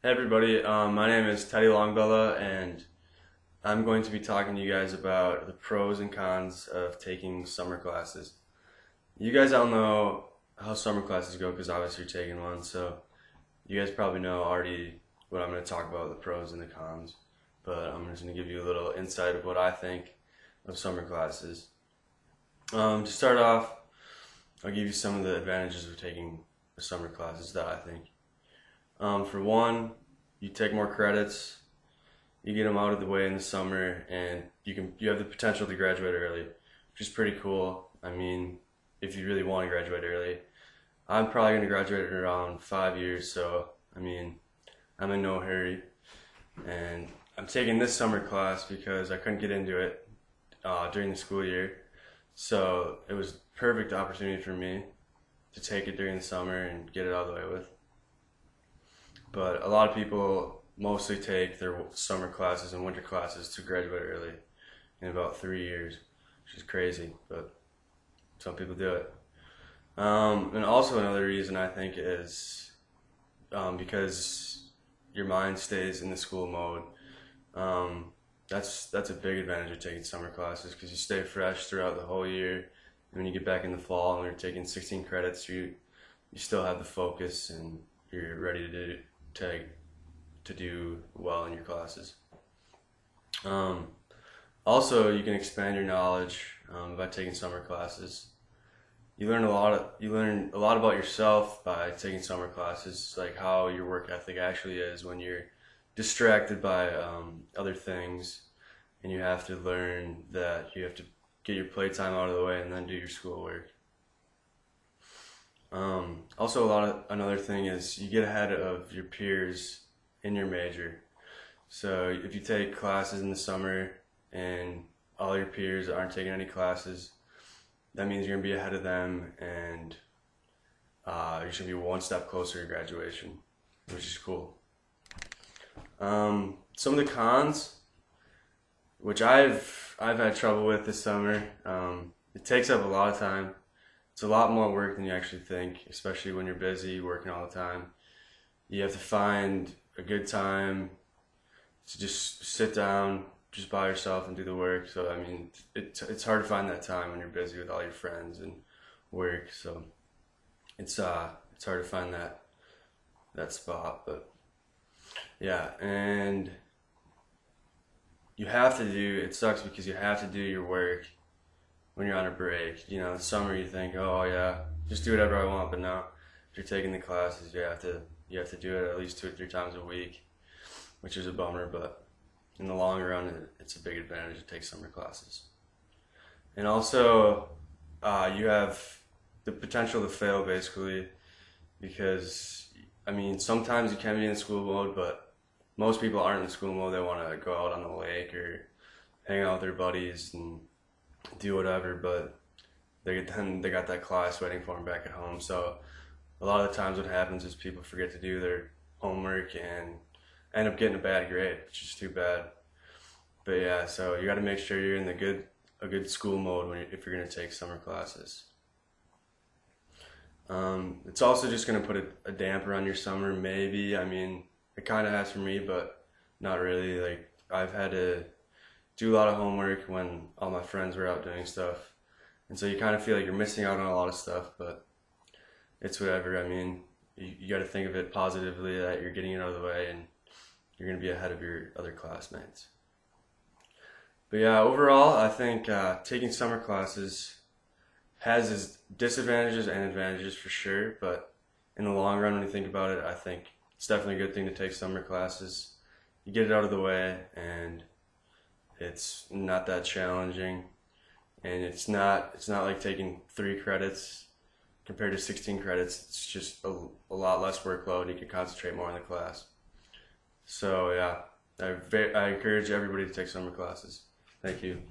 Hey everybody, my name is Teddy Longbella, and I'm going to be talking to you guys about the pros and cons of taking summer classes. You guys all know how summer classes go because obviously you're taking one, so you guys probably know already what I'm going to talk about, the pros and the cons. But I'm just going to give you a little insight of what I think of summer classes. To start off, I'll give you some of the advantages of taking the summer classes that I think. For one, you take more credits, you get them out of the way in the summer, and you have the potential to graduate early, which is pretty cool. I mean, if you really want to graduate early, I'm probably going to graduate in around 5 years, so I mean, I'm in no hurry, and I'm taking this summer class because I couldn't get into it during the school year, so it was a perfect opportunity for me to take it during the summer and get it out of the way with. But a lot of people mostly take their summer classes and winter classes to graduate early in about 3 years, which is crazy, but some people do it. And also another reason I think is because your mind stays in the school mode. That's a big advantage of taking summer classes because you stay fresh throughout the whole year. And when you get back in the fall and you're taking 16 credits, you still have the focus and you're ready to do well in your classes. Also, you can expand your knowledge by taking summer classes. You learn a lot about yourself by taking summer classes, like how your work ethic actually is when you're distracted by other things, and you have to learn that you have to get your playtime out of the way and then do your schoolwork. Also, another thing is you get ahead of your peers in your major. So if you take classes in the summer and all your peers aren't taking any classes, that means you're gonna be ahead of them, and you're gonna be one step closer to graduation, which is cool. Some of the cons, which I've had trouble with this summer, it takes up a lot of time. It's a lot more work than you actually think, especially when you're busy working all the time. You have to find a good time to just sit down just by yourself and do the work. So I mean, it's hard to find that time when you're busy with all your friends and work. So it's hard to find that spot. But yeah, and it sucks because you have to do your work when you're on a break. You know, in summer you think, oh yeah, just do whatever I want, but now if you're taking the classes, you have to do it at least 2 or 3 times a week, which is a bummer, but in the long run, it's a big advantage to take summer classes. And also, you have the potential to fail basically, because I mean, sometimes you can be in school mode, but most people aren't in school mode. They want to go out on the lake or hang out with their buddies and do whatever, but they got that class waiting for them back at home. So a lot of the times what happens is people forget to do their homework and end up getting a bad grade, which is too bad. But yeah, so you got to make sure you're in a good school mode if you're going to take summer classes. It's also just going to put a damper on your summer, maybe. I mean, it kind of has for me, but not really. Like, I've had to do a lot of homework when all my friends were out doing stuff. And so you kind of feel like you're missing out on a lot of stuff, but it's whatever. I mean, you got to think of it positively that you're getting it out of the way and you're going to be ahead of your other classmates. But yeah, overall, I think taking summer classes has its disadvantages and advantages for sure, but in the long run, when you think about it, I think it's definitely a good thing to take summer classes. You get it out of the way, and it's not that challenging, and it's not like taking 3 credits compared to 16 credits. It's just a lot less workload. You can concentrate more on the class. So yeah, I encourage everybody to take summer classes. Thank you.